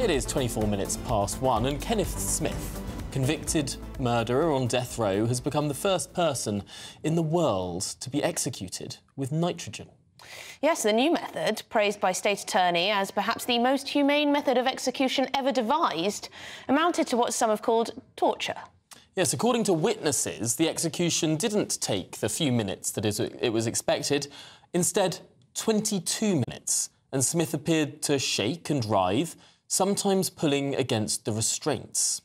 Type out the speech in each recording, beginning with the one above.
It is 24 minutes past 1, and Kenneth Smith, convicted murderer on death row, has become the first person in the world to be executed with nitrogen. Yes, the new method, praised by State Attorney as perhaps the most humane method of execution ever devised, amounted to what some have called torture. Yes, according to witnesses, the execution didn't take the few minutes that it was expected. Instead, 22 minutes, and Smith appeared to shake and writhe, sometimes pulling against the restraints.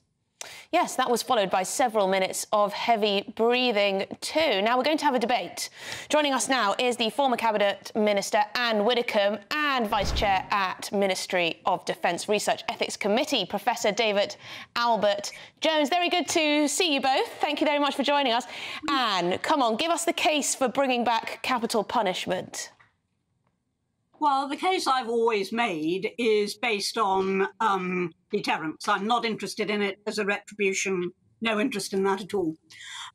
Yes, that was followed by several minutes of heavy breathing too. Now we're going to have a debate. Joining us now is the former Cabinet Minister Anne Widdecombe and Vice Chair at Ministry of Defence Research Ethics Committee, Professor David Albert Jones. Very good to see you both. Thank you very much for joining us. Anne, come on, give us the case for bringing back capital punishment. Well, the case I've always made is based on deterrence. I'm not interested in it as a retribution, no interest in that at all.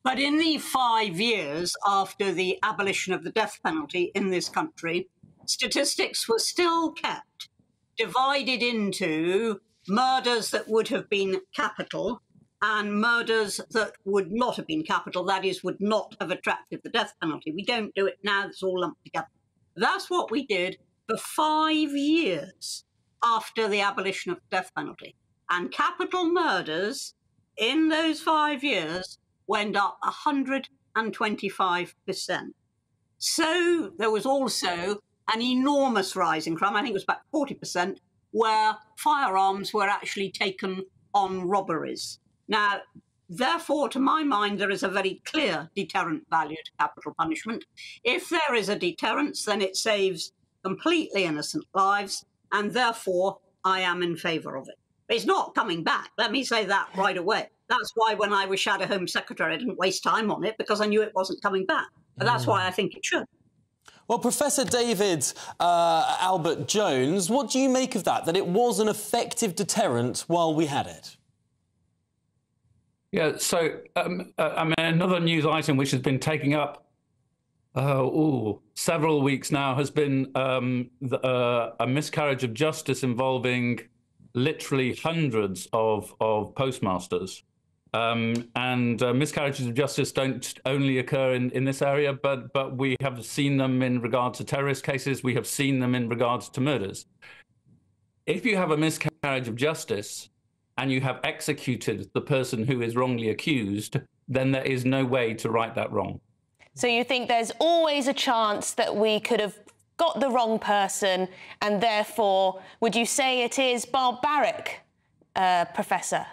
But in the 5 years after the abolition of the death penalty in this country, statistics were still kept divided into murders that would have been capital and murders that would not have been capital, that is, would not have attracted the death penalty. We don't do it now, it's all lumped together. That's what we did for 5 years after the abolition of the death penalty. And capital murders in those 5 years went up 125%. So there was also an enormous rise in crime, I think it was about 40%, where firearms were actually taken on robberies. Now, therefore, to my mind, there is a very clear deterrent value to capital punishment. If there is a deterrence, then it saves completely innocent lives, and therefore I am in favour of it. But it's not coming back, let me say that right away. That's why when I was Shadow Home Secretary, I didn't waste time on it, because I knew it wasn't coming back. But that's why I think it should. Well, Professor David Albert Jones, what do you make of that it was an effective deterrent while we had it? Yeah, so another news item which has been taking up several weeks now has been a miscarriage of justice involving literally hundreds of postmasters. Miscarriages of justice don't only occur in this area, but we have seen them in regard to terrorist cases. We have seen them in regards to murders. If you have a miscarriage of justice and you have executed the person who is wrongly accused, then there is no way to right that wrong. So you think there's always a chance that we could have got the wrong person, and therefore, would you say it is barbaric, Professor?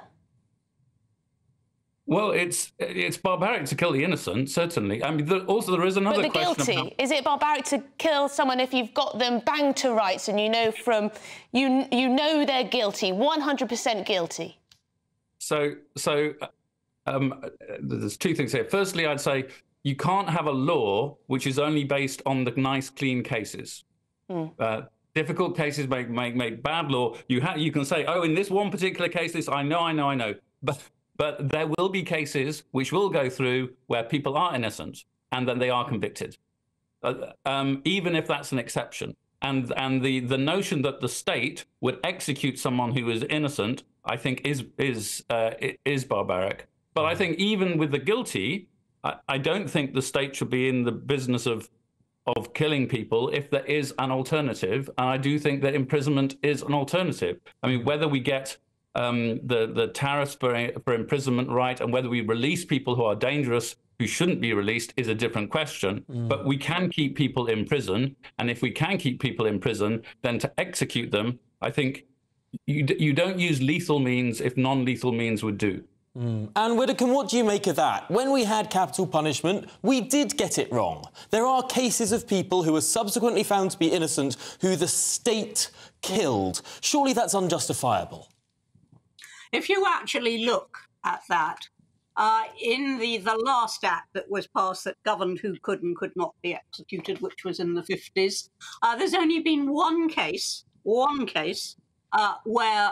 Well, it's barbaric to kill the innocent, certainly. I mean, also there is another question. But the guilty, is it barbaric to kill someone if you've got them banged to rights and you know you know they're guilty, 100% guilty? So there's two things here. Firstly, I'd say you can't have a law which is only based on the nice, clean cases. Difficult cases make bad law. You can say, oh, in this one particular case, this I know. But there will be cases which will go through where people are innocent and then they are convicted, even if that's an exception. And the notion that the state would execute someone who is innocent, I think, is barbaric. But I think even with the guilty, I don't think the state should be in the business of killing people if there is an alternative. And I do think that imprisonment is an alternative. I mean, whether we get the tariffs for imprisonment right and whether we release people who are dangerous, who shouldn't be released, is a different question. But we can keep people in prison. And if we can keep people in prison, then to execute them, I think you don't use lethal means if non-lethal means would do. Anne Widdecombe, what do you make of that? When we had capital punishment, we did get it wrong. There are cases of people who were subsequently found to be innocent who the state killed. Surely that's unjustifiable. If you actually look at that, in the last act that was passed that governed who could and could not be executed, which was in the 50s, there's only been one case where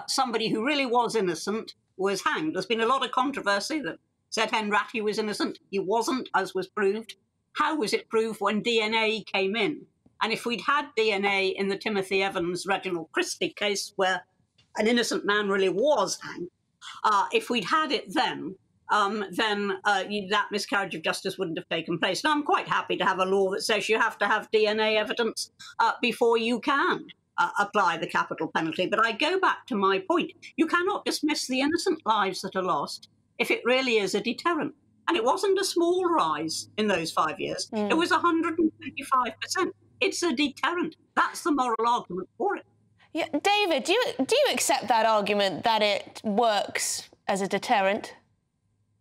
somebody who really was innocent was hanged. There's been a lot of controversy that said Henratty was innocent. He wasn't, as was proved. How was it proved when DNA came in? And if we'd had DNA in the Timothy Evans, Reginald Christie case, where an innocent man really was hanged, if we'd had it then that miscarriage of justice wouldn't have taken place. And I'm quite happy to have a law that says you have to have DNA evidence before you can apply the capital penalty. But I go back to my point. You cannot dismiss the innocent lives that are lost if it really is a deterrent. And it wasn't a small rise in those 5 years. It was 125%. It's a deterrent. That's the moral argument for it. Yeah, David, do you accept that argument that it works as a deterrent?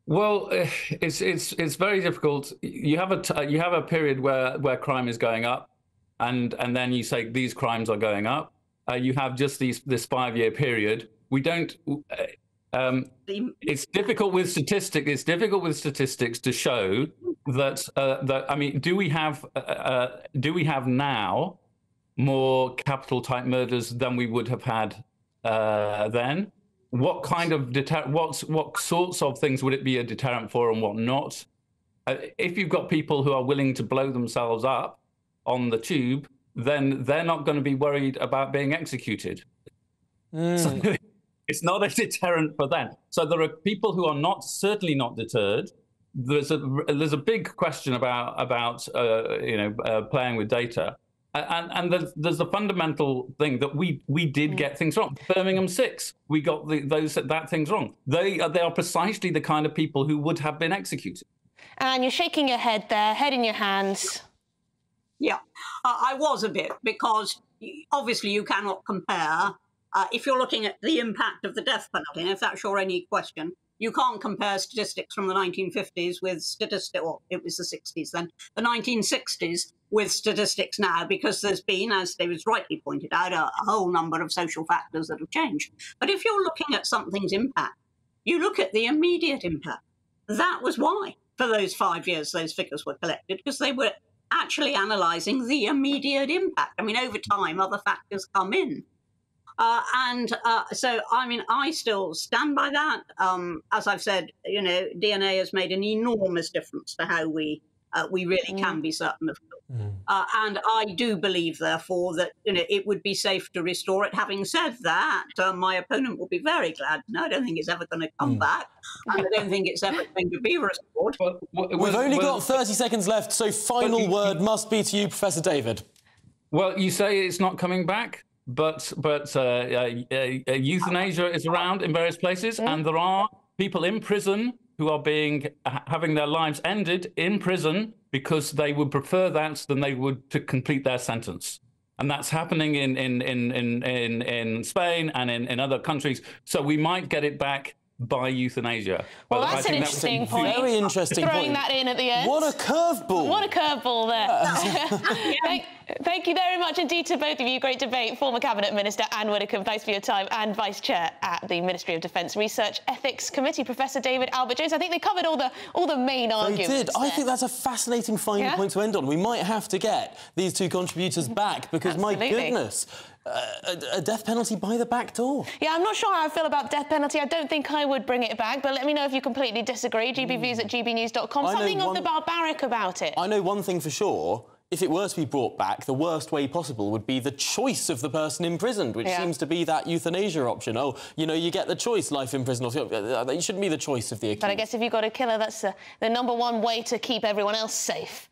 Well, it's very difficult. You have a period where crime is going up, and then you say these crimes are going up. You have just this 5-year period. We don't. It's difficult with statistics. It's difficult with statistics to show that. I mean, do we have now more capital type murders than we would have had then? What kind of what sorts of things would it be a deterrent for, and what not? If you've got people who are willing to blow themselves up on the tube, then they're not going to be worried about being executed. So it's not a deterrent for them. So there are people who are certainly not deterred. There's a big question about playing with data. And there's the fundamental thing that we did get things wrong. Birmingham 6, we got that things wrong. They are precisely the kind of people who would have been executed. And you're shaking your head there, head in your hands. Yeah, I was a bit, because obviously you cannot compare. If you're looking at the impact of the death penalty, and if that's your only question, you can't compare statistics from the 1950s with statistics, or it was the 60s then, the 1960s with statistics now, because there's been, as David's rightly pointed out, a whole number of social factors that have changed. But if you're looking at something's impact, you look at the immediate impact. That was why, for those 5 years, those figures were collected, because they were actually analysing the immediate impact. I mean, over time, other factors come in. So, I mean, I still stand by that. As I've said, DNA has made an enormous difference to how we really can be certain of guilt. And I do believe, therefore, that it would be safe to restore it. Having said that, my opponent will be very glad. No, I don't think it's ever going to come back. And I don't think it's ever going to be restored. We've only got 30 seconds left, so final word must be to you, Professor David. Well, you say it's not coming back, but euthanasia is around in various places, and there are people in prison who are having their lives ended in prison because they would prefer that than they would to complete their sentence. And that's happening in Spain and in other countries. So we might get it back by euthanasia. Well, that's an interesting point. Very interesting point. Throwing that in at the end. What a curveball. What a curveball there. Thank you very much indeed to both of you. Great debate. Former Cabinet Minister Anne Widdecombe, thanks for your time, and Vice Chair at the Ministry of Defence Research Ethics Committee, Professor David Albert-Jones. I think they covered all the main arguments. They did. I think that's a fascinating final point to end on. We might have to get these two contributors back because, my goodness, a death penalty by the back door. Yeah, I'm not sure how I feel about death penalty. I don't think I would bring it back, but let me know if you completely disagree. gbviews@gbnews.com. Something of the barbaric about it. I know one thing for sure. If it were to be brought back, the worst way possible would be the choice of the person imprisoned, which seems to be that euthanasia option. Oh, you get the choice, life in prison. It shouldn't be the choice of the accused. But I guess if you've got a killer, that's the #1 way to keep everyone else safe.